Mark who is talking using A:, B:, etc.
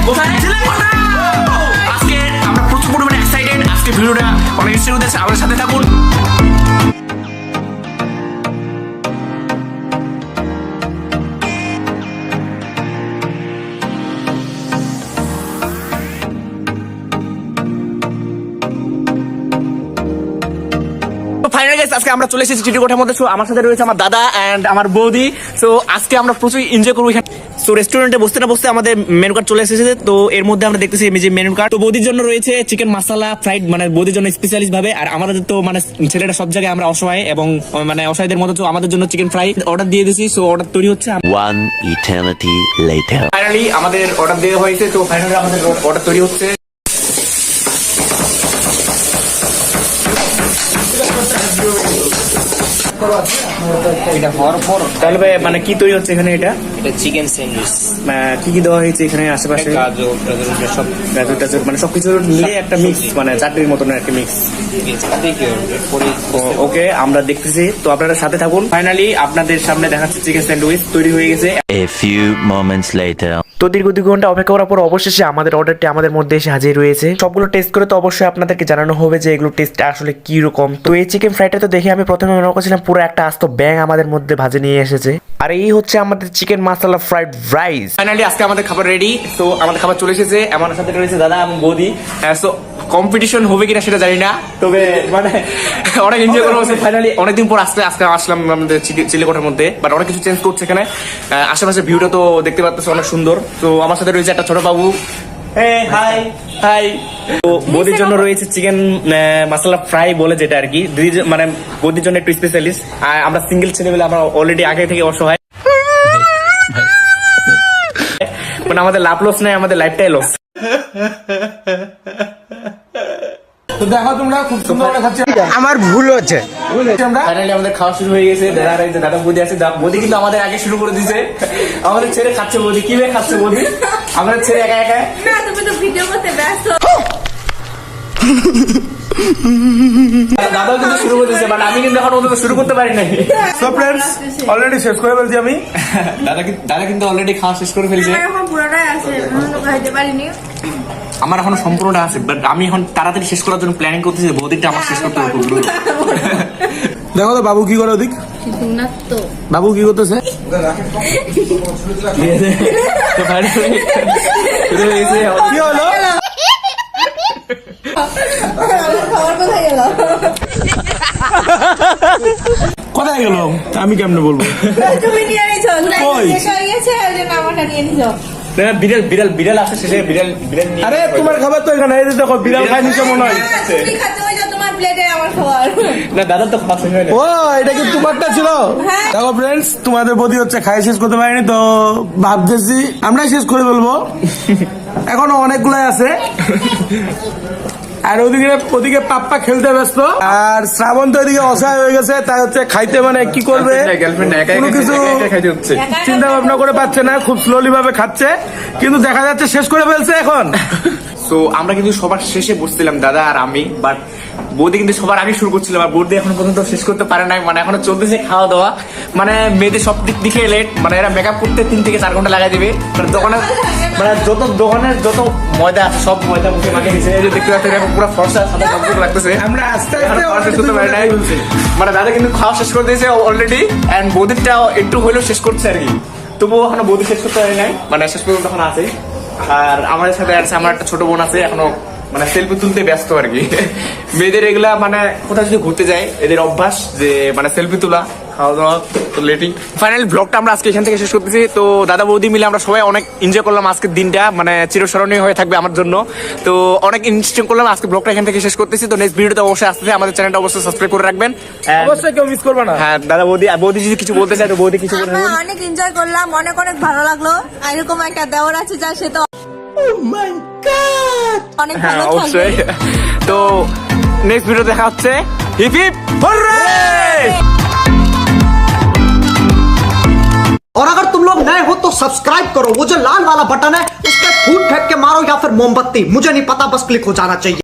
A: আজকে আমরা প্রচুর পরিমাণে এক্সাইটেড। আজকে ভিডিওটা অনেক ইন্টারেস্টিং হতে আমাদের সাথে থাকুন। ফাইনালি গাইস, আজকে আমরা চলে এসেছি চিটিকোঠার মধ্যে। সো আমার সাথে রয়েছে আমার দাদা এন্ড আমার বৌদি। সো আজকে আমরা প্রচুর এনজয় করবো এখানে। সো রেস্টুরেন্টে বসতে না বসতে আমাদের মেনু কার্ড চলে এসেছে। তো এর মধ্যে আমরা দেখতেছি যে মেনু কার্ড। তো বৌদির জন্য রয়েছে চিকেন মশলা ফ্রাইড, মানে বৌদির জন্য স্পেশালিস্ট ভাবে। আর আমাদের তো মানে ছেলেটা সব জায়গায় আমরা অসহায় এবং মানে অসহায়দের মতো, তো আমাদের জন্য চিকেন ফ্রাই অর্ডার দিয়ে দিয়েছি। সো অর্ডার তৈরি হচ্ছে।
B: One eternity later.
A: ফাইনালি আমাদের অর্ডার দেওয়া হয়েছে। তো ফাইনালি আমাদের অর্ডার তৈরি হচ্ছে। এটা হওয়ার পর তাহলে ভাই মানে কি তৈরি হচ্ছে এখানে? এটা
C: চিকেন স্যান্ডউইচ,
A: কি কি দেওয়া হয়েছে এখানে আশেপাশে?
C: গাজর টাজর সব
A: গাজর টাজর মানে সবকিছু মিলিয়ে একটা মিক্স, মানে চাটনির মতন একটা মিক্স। ওকে, আমরা দেখতেছি, তো আপনারা সাথে থাকুন। ফাইনালি আপনাদের সামনে দেখাচ্ছে চিকেন স্যান্ডউইচ তৈরি হয়ে গেছে।
B: A few moments later.
D: তো দীর্ঘ 2 ঘন্টা অপেক্ষা করার পর অবশেষে আমাদের অর্ডারটি আমাদের মধ্যে এসে হাজির রয়েছে। সবগুলো টেস্ট করে তো অবশ্যই আপনাদেরকে জানানো হবে যে এগুলো টেস্ট আসলে কি রকম। তো এই চিকেন ফ্রাইটা তো দেখে আমি প্রথমে মনে করছিলাম পুরো একটা আস্ত ব্যাং আমাদের মধ্যে ভাজে নিয়ে এসেছে। আর এই হচ্ছে আমাদের চিকেন মশলা ফ্রাইড রাইস।
A: ফাইনালি আজকে আমাদের খাবার রেডি। তো আমাদের খাবার চলে এসেছে। আমার সাথে রয়েছে দাদা এবং বৌদি। সো কম্পিটিশন হবে কিনা সেটা জানি না, তবে মানে অনেক এনজয় করবো। ফাইনালি অনেকদিন পর আজকে আসলাম আমাদের চিলেকোঠার মধ্যে, বাট অনেক কিছু চেঞ্জ করছে এখানে। আশেপাশে ভিউটা তো দেখতে পাচ্ছ অনেক সুন্দর। তো আমার সাথে রয়েছে একটা ছোট বাবু। High high. তো বৌদির জন্য রয়েছে চিকেন মশলা ফ্রাই বলে যেটা আর কি, মানে বৌদির জন্য একটু স্পেশালিস্ট। আর আমরা সিঙ্গেল ছেলে বলে আমরা অলরেডি আগে থেকে অসহায়, মানে আমাদের লাভ লস নাই, আমাদের লাইফটাই লস।
E: দেখো তোমরা খুব সুন্দর করে খাচ্ছি।
D: আমার ভুল হচ্ছে।
A: ফাইনালি আমাদের খাওয়া শুরু হয়ে গেছে। দাদা বৌদি আছে। বৌদি কিন্তু আমাদের আগে শুরু করে দিয়েছে। আমাদের ছেলে খাচ্ছে বৌদি। কিভাবে খাচ্ছে বৌদি? আমাদের ছেলে একা একা।
F: না, তুমি তো ভিডিও করতে ব্যস্ত।
A: দাদাও কিন্তু শুরু করে দিয়েছে, বাট আমি কিন্তু এখন ওদের শুরু করতে পারি নাই।
E: সো ফ্রেন্ডস, অলরেডি শেষ করে ফেলছি আমি।
A: দাদা কিন্তু অলরেডি খাওয়া শেষ করে ফেলছে।
F: আমার এখন পুরোটাই আছে, এখনো খাইতে পারিনি।
A: আমার এখনো সম্পূর্ণটা আছে, বাট আমি এখন তাড়াতাড়ি শেষ করার জন্য প্ল্যানিং করতেছি। বৌদিটা আমার শেষ করতে হবে।
E: দেখো তো বাবু কি করে ওদিক। বাবু কি করতেছে?
A: তো ফাইনালি শুরু হয়েছে।
E: কি হলো?
F: খাবার কোথায় গেল?
E: কোথায় গেল? আমি কেমনে বলবো?
F: তুমি নিয়ে নিছো।
E: কই?
F: শেষ হয়ে গেছে, ওই জন্য আমারটা নিয়ে নিছো।
A: বিড়াল বিড়াল বিড়াল আসছে শেষে। বিড়াল বিড়াল নিয়ে-
E: আরে তোমার খাবার তো এখানে। এই যে দেখো বিড়াল খাই নিচে মনে হয়।
F: তুমি খাচ্ছো, ওই যে তোমার প্লেটে আমার খাবার।
A: না, দাদা তো খাওয়া শেষ হয় না।
E: ও, এটা কি তোমারটা ছিল?
F: হ্যাঁ।
E: দেখো ফ্রেন্ডস, তোমাদের বদি হচ্ছে খাই শেষ করতে পারিনি, তো ভাবতেছি আমরাই শেষ করে বলবো। এখনো অনেকগুলাই আছে। আর ওদিকে পাপ্পা খেলতে ব্যস্ত, আর শ্রাবণ তো এদিকে অসহায় হয়ে গেছে। তাই হচ্ছে খাইতে মানে কি করবে কোনো কিছু চিন্তা ভাবনা করে পাচ্ছে না, খুব স্লোলি ভাবে খাচ্ছে, কিন্তু দেখা যাচ্ছে শেষ করে ফেলছে এখন।
A: তো আমরা কিন্তু সবার শেষে বসছিলাম দাদা আর আমি, বাট বৌদি কিন্তু সবার আগে শুরু করছিল। আর বৌদি এখন পর্যন্ত শেষ করতে পারে নাই, মানে এখনো চলতেছে খাওয়া দাওয়া। মানে মেয়েদের সব দিক দিকে লেট, মানে এরা মেকআপ করতে 3 থেকে 4 ঘন্টা লাগাই দেবে। মানে দোকানের দোকানের যত ময়দা আছে সব ময়দা মুখে মাখিয়ে দিচ্ছে। এই যে দেখতে পাচ্ছেন এখন পুরো ফর্সা সাদা কমপ্লিট লাগতেছে।
E: আমরা আস্তে
A: এখনো খাওয়া শেষ করতে পারি নাই। মানে দাদা কিন্তু খাওয়া শেষ করে দিয়েছে অলরেডি, এন্ড বৌদিরটাও একটু হইলেও শেষ করছে আর কি। তবুও এখনো বৌদি শেষ করতে পারি নাই, মানে শেষ পর্যন্ত এখন আছে। আর আমাদের সাথে আছে আমার একটা ছোট বোন আছে, এখনো মানে সেলফি তুলতে ব্যস্ত আর কি। মেয়েদের এগুলা মানে কোথাও যদি ঘুরতে যায় এদের অভ্যাস যে মানে সেলফি তোলা, খাওয়া দাওয়া, তো লেটিং। ফাইনাল ব্লগটা আমরা আজকে এখান থেকে শেষ করতেছি। তো দাদা বৌদি মিলে আমরা সবাই অনেক এনজয় করলাম আজকের দিনটা, মানে চিরস্মরণীয় হয়ে থাকবে আমার জন্য। তো অনেক ইন্টারেস্টিং করলাম আজকে ব্লগটা এখান থেকে শেষ করতেছি। তো নেক্সট ভিডিওতে অবশ্যই আসতেছে, আমাদের চ্যানেলটা অবশ্যই সাবস্ক্রাইব করে রাখবেন।
E: অবশ্যই কেউ মিস করবে না।
A: হ্যাঁ দাদা বৌদি যদি কিছু বলতে চায় তো বৌদি কিছু বলে
F: আমরা অনেক এনজয় করলাম, অনেক অনেক ভালো লাগলো। আর এরকম একটা দেওয়ার আছে যা সে তো অনেক
A: হ্যাঁ
F: ভালো
A: অবশ্যই।
F: থাকবে।
A: তো নেক্সট ভিডিও দেখা হচ্ছে। Hip hip hooray!
G: और अगर तुम लोग नए हो तो सब्सक्राइब करो, वो जो लाल वाला बटन है उस पर फूट फेंक के मारो या फिर मोमबत्ती, मुझे नहीं पता, बस क्लिक हो जाना चाहिए।